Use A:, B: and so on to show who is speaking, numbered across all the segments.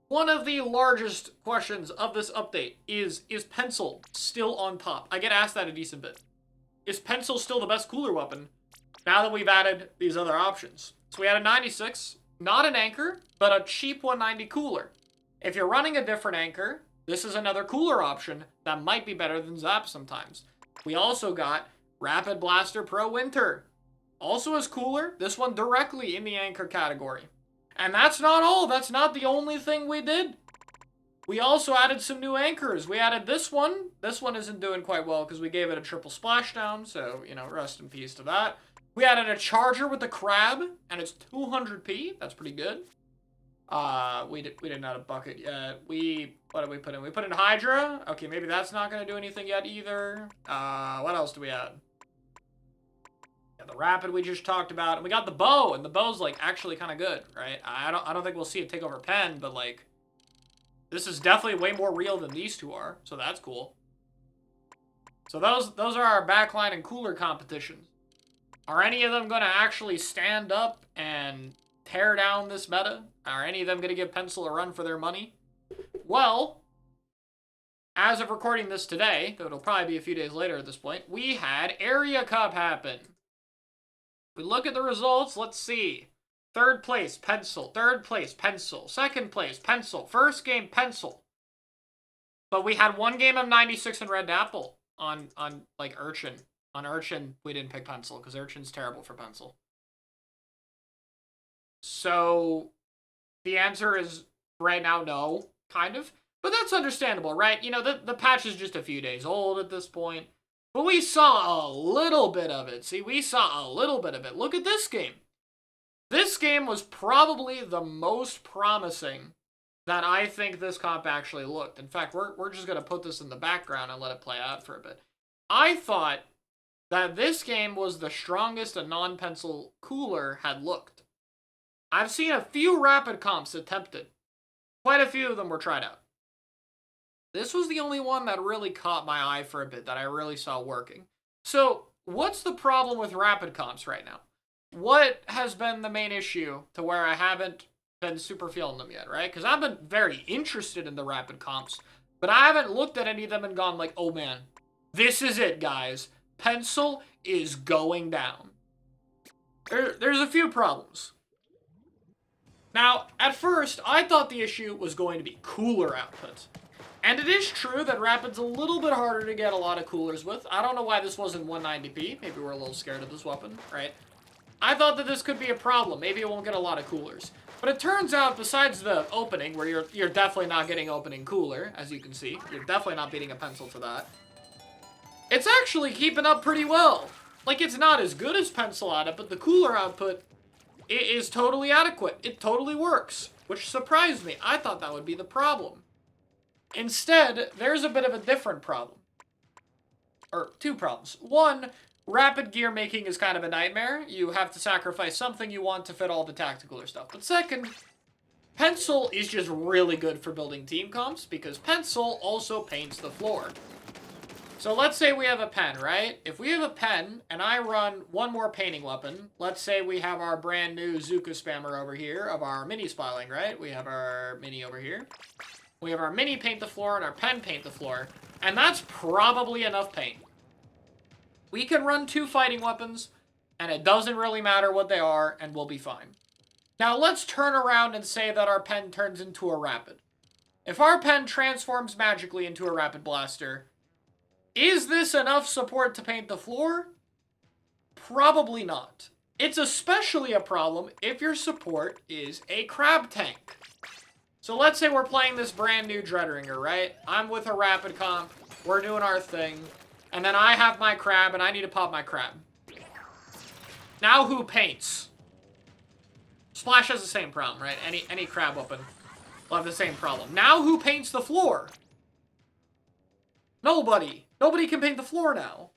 A: One of the largest questions of this update is Pencil still on top? I get asked that a decent bit. Is Pencil still the best cooler weapon now that we've added these other options? So we added 96, not an anchor, but a cheap 190 cooler. If you're running a different anchor, this is another cooler option that might be better than Zap sometimes. We also got Rapid Blaster Pro Winter. Also is cooler, this one directly in the anchor category. And that's not all, that's not the only thing we did. We also added some new anchors. We added this one. This one isn't doing quite well because we gave it a triple splashdown, so, you know, rest in peace to that. We added a charger with the crab, and it's 200p. That's pretty good. We didn't add a bucket yet. What did we put in? We put in Hydra. Okay, maybe that's not going to do anything yet either. What else do we add? Yeah, the rapid we just talked about. And we got the bow, and the bow's, like, actually kind of good, right? I don't think we'll see it take over Pen, but, like, this is definitely way more real than these two are, so that's cool. So those are our backline and cooler competitions. Are any of them going to actually stand up and tear down this meta? Are any of them going to give Pencil a run for their money? Well, as of recording this today, though it'll probably be a few days later at this point, we had Area Cup happen. We look at the results, let's see. Third place, Pencil. Third place, Pencil. Second place, Pencil. First game, Pencil. But we had one game of 96 in Red Apple on like, Urchin. On Urchin, we didn't pick Pencil, because Urchin's terrible for Pencil. So, the answer is, right now, no. Kind of. But that's understandable, right? You know, the patch is just a few days old at this point. But we saw a little bit of it. See, we saw a little bit of it. Look at this game. This game was probably the most promising that I think this comp actually looked. In fact, we're just going to put this in the background and let it play out for a bit. I thought that this game was the strongest a non-Pencil cooler had looked. I've seen a few rapid comps attempted. Quite a few of them were tried out. This was the only one that really caught my eye for a bit, that I really saw working. So, what's the problem with rapid comps right now? What has been the main issue to where I haven't been super feeling them yet, right? Because I've been very interested in the rapid comps, but I haven't looked at any of them and gone like, oh man, this is it, guys. Pencil is going down. There's a few problems. Now, at first, I thought the issue was going to be cooler output. And it is true that Rapid's a little bit harder to get a lot of coolers with. I don't know why this wasn't 190p. Maybe we're a little scared of this weapon, right? I thought that this could be a problem. Maybe it won't get a lot of coolers. But it turns out, besides the opening, where you're definitely not getting opening cooler, as you can see. You're definitely not beating a Pencil for that. It's actually keeping up pretty well. Like, it's not as good as Pencil at it, but the cooler output is totally adequate. It totally works, which surprised me. I thought that would be the problem. Instead, there's a bit of a different problem. Or two problems. One, rapid gear making is kind of a nightmare. You have to sacrifice something you want to fit all the tactical stuff. But second, Pencil is just really good for building team comps because Pencil also paints the floor. So let's say we have a pen, right? If we have a pen and I run one more painting weapon, let's say we have our brand new Zuka spammer over here of our mini spilling, right? We have our mini over here. We have our mini paint the floor and our pen paint the floor. And that's probably enough paint. We can run two fighting weapons, and it doesn't really matter what they are, and we'll be fine. Now let's turn around and say that our pen turns into a rapid. If our pen transforms magically into a rapid blaster, is this enough support to paint the floor? Probably not. It's especially a problem if your support is a crab tank. So let's say we're playing this brand new Dreadringer, right? I'm with a rapid comp, we're doing our thing, and then I have my crab and I need to pop my crab. Now who paints? Splash has the same problem, right? Any crab weapon will have the same problem. Now who paints the floor? Nobody. Nobody can paint the floor now.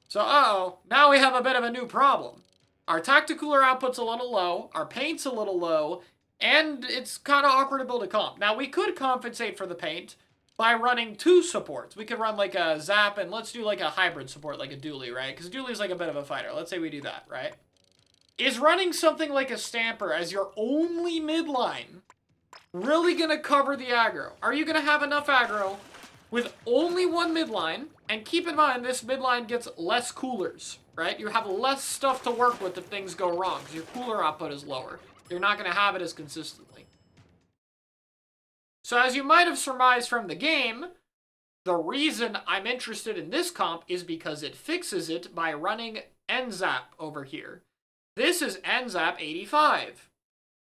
A: So, uh-oh, now we have a bit of a new problem. Our tacticooler output's a little low, our paint's a little low, and it's kind of awkward to build a comp. Now, we could compensate for the paint by running two supports. We could run like a Zap, and let's do like a hybrid support, like a Dooley, right? Because Dooley's like a bit of a fighter. Let's say we do that, right? Is running something like a Stamper as your only midline really going to cover the aggro? Are you going to have enough aggro with only one midline? And keep in mind, this midline gets less coolers, right? You have less stuff to work with if things go wrong, because your cooler output is lower. You're not going to have it as consistently. So as you might have surmised from the game, the reason I'm interested in this comp is because it fixes it by running NZAP over here. This is NZAP 85.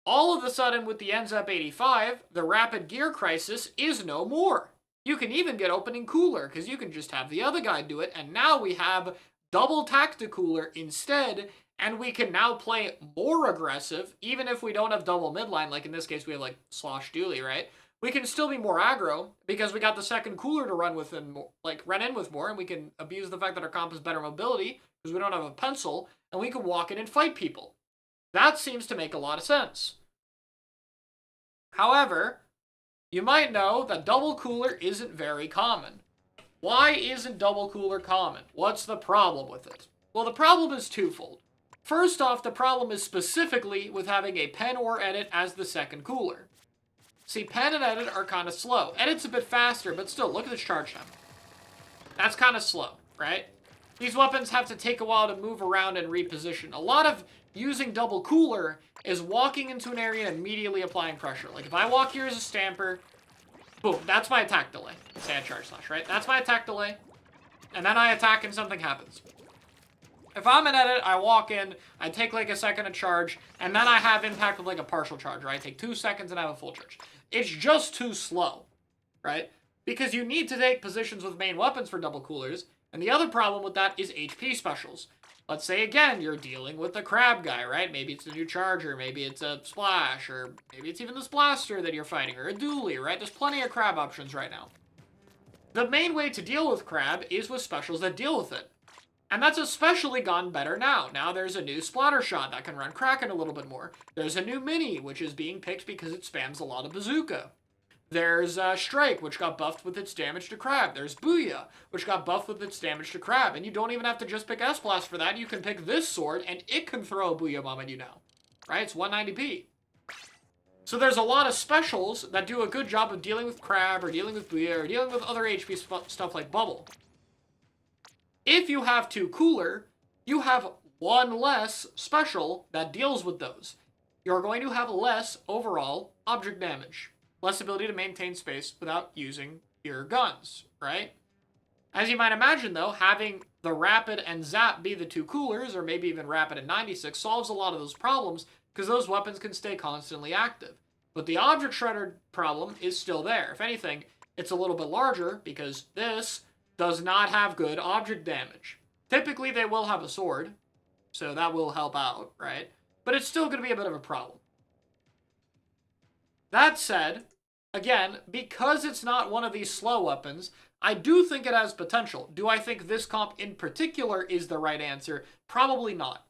A: All of a sudden, with the NZAP 85, the rapid gear crisis is no more. You can even get opening cooler, because you can just have the other guy do it, and now we have double tacticooler instead, and we can now play more aggressive, even if we don't have double midline, like in this case we have like Slosh Dooley, right? We can still be more aggro, because we got the second cooler to run with and like run in with more, and we can abuse the fact that our comp has better mobility, because we don't have a pencil, and we can walk in and fight people. That seems to make a lot of sense. However, you might know that double cooler isn't very common. Why isn't double cooler common? What's the problem with it? Well, the problem is twofold. First off, the problem is specifically with having a pen or edit as the second cooler. See, pen and edit are kind of slow. Edit's a bit faster, but still, look at this charge time. That's kind of slow, right? These weapons have to take a while to move around and reposition. A lot of using double cooler is walking into an area and immediately applying pressure. Like, if I walk here as a stamper, boom, that's my attack delay. Say I charge slash, right? That's my attack delay. And then I attack and something happens. If I'm an edit, I walk in, I take like a second to charge, and then I have impact with like a partial charge, right? I take 2 seconds and I have a full charge. It's just too slow, right? Because you need to take positions with main weapons for double coolers, and the other problem with that is HP specials. Let's say, again, you're dealing with the crab guy, right? Maybe it's a new charger, maybe it's a splash, or maybe it's even this blaster that you're fighting, or a dually, right? There's plenty of crab options right now. The main way to deal with crab is with specials that deal with it. And that's especially gone better now. Now there's a new splatter shot that can run Kraken a little bit more. There's a new mini, which is being picked because it spams a lot of bazooka. There's Strike, which got buffed with its damage to crab. There's Booyah, which got buffed with its damage to crab. And you don't even have to just pick S-Blast for that. You can pick this sword, and it can throw a Booyah Bomb at you now. Right? It's 190p. So there's a lot of specials that do a good job of dealing with crab, or dealing with Booyah, or dealing with other HP stuff like Bubble. If you have 2 cooler, you have 1 less special that deals with those. You're going to have less overall object damage. Less ability to maintain space without using your guns, right? As you might imagine, though, having the Rapid and Zap be the 2 coolers, or maybe even Rapid and 96, solves a lot of those problems, because those weapons can stay constantly active. But the Object Shredder problem is still there. If anything, it's a little bit larger, because this does not have good object damage. Typically, they will have a sword, so that will help out, right? But it's still going to be a bit of a problem. That said, again, because it's not one of these slow weapons, I do think it has potential. Do I think this comp in particular is the right answer? Probably not.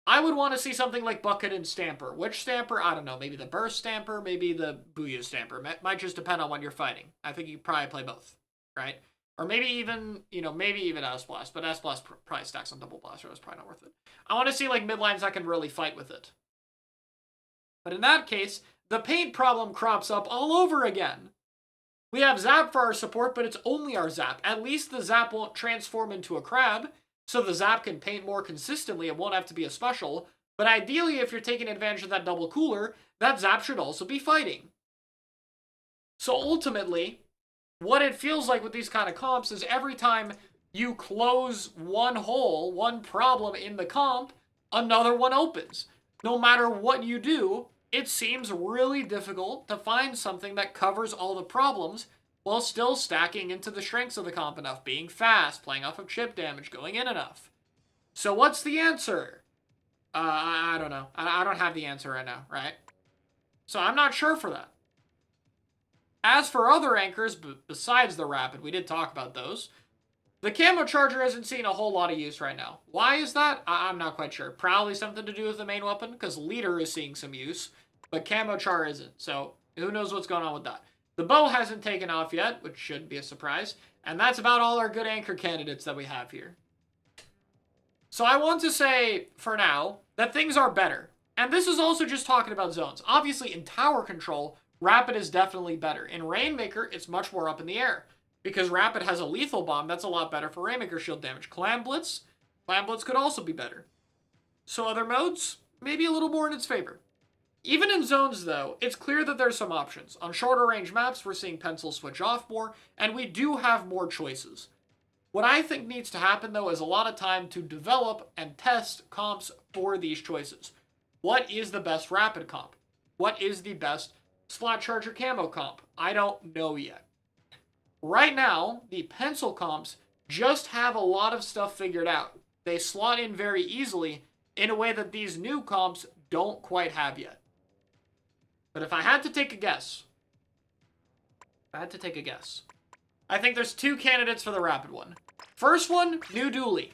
A: I would want to see something like Bucket and Stamper. Which Stamper? I don't know. Maybe the Burst Stamper, maybe the Booyah Stamper. Might just depend on what you're fighting. I think you probably play both, right? Or maybe even, maybe even S-Blast. But S-Blast probably stacks on Double Blaster. It's probably not worth it. I want to see, like, midlines that can really fight with it. But in that case, the paint problem crops up all over again. We have Zap for our support, but it's only our Zap. At least the Zap won't transform into a crab, so the Zap can paint more consistently. It won't have to be a special. But ideally, if you're taking advantage of that double cooler, that Zap should also be fighting. So ultimately, what it feels like with these kind of comps is every time you close one hole, one problem in the comp, another one opens. No matter what you do, it seems really difficult to find something that covers all the problems while still stacking into the strengths of the comp enough, being fast, playing off of chip damage, going in enough. So what's the answer? I don't know. I don't have the answer right now, right? So I'm not sure for that. As for other anchors, besides the Rapid, we did talk about those. The Camo Charger hasn't seen a whole lot of use right now. Why is that? I'm not quite sure. Probably something to do with the main weapon, because Leader is seeing some use, but Camo Char isn't, so who knows what's going on with that. The bow hasn't taken off yet, which shouldn't be a surprise, and that's about all our good anchor candidates that we have here. So I want to say, for now, that things are better. And this is also just talking about zones. Obviously, in tower control, Rapid is definitely better. In Rainmaker, it's much more up in the air. Because Rapid has a lethal bomb, that's a lot better for Rainmaker shield damage. Clam Blitz could also be better. So other modes, maybe a little more in its favor. Even in zones, though, it's clear that there's some options. On shorter range maps, we're seeing Pencil switch off more, and we do have more choices. What I think needs to happen, though, is a lot of time to develop and test comps for these choices. What is the best Rapid comp? What is the best Slot Charger camo comp? I don't know yet. Right now, the Pencil comps just have a lot of stuff figured out. They slot in very easily in a way that these new comps don't quite have yet. But if I had to take a guess, I think there's two candidates for the Rapid one. First one, New Dually.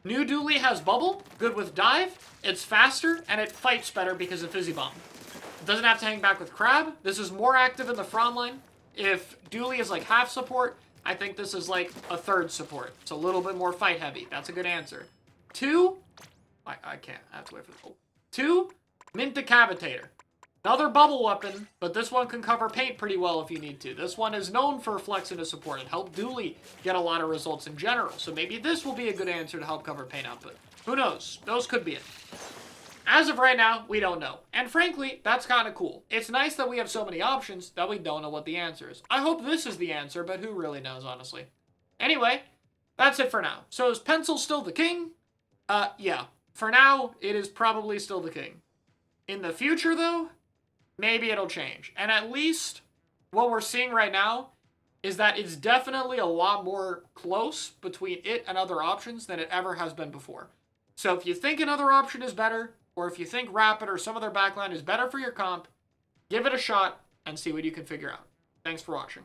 A: New Dually has Bubble, good with Dive, it's faster, and it fights better because of Fizzy Bomb. It doesn't have to hang back with Crab. This is more active in the front line. If Dually is like half support, I think this is like a third support. It's a little bit more fight heavy. That's a good answer. Two, I can't. I have to wait for the goal. Two, Mint Decapitator. Another bubble weapon, but this one can cover paint pretty well if you need to. This one is known for flex into support. It helped Dually get a lot of results in general, so maybe this will be a good answer to help cover paint output. Who knows? Those could be it. As of right now, we don't know. And frankly, that's kind of cool. It's nice that we have so many options that we don't know what the answer is. I hope this is the answer, but who really knows, honestly. Anyway, that's it for now. So is Pencil still the king? Yeah. For now, it is probably still the king. In the future, though, maybe it'll change. And at least what we're seeing right now is that it's definitely a lot more close between it and other options than it ever has been before. So if you think another option is better, or if you think Rapid or some other backline is better for your comp, give it a shot and see what you can figure out. Thanks for watching.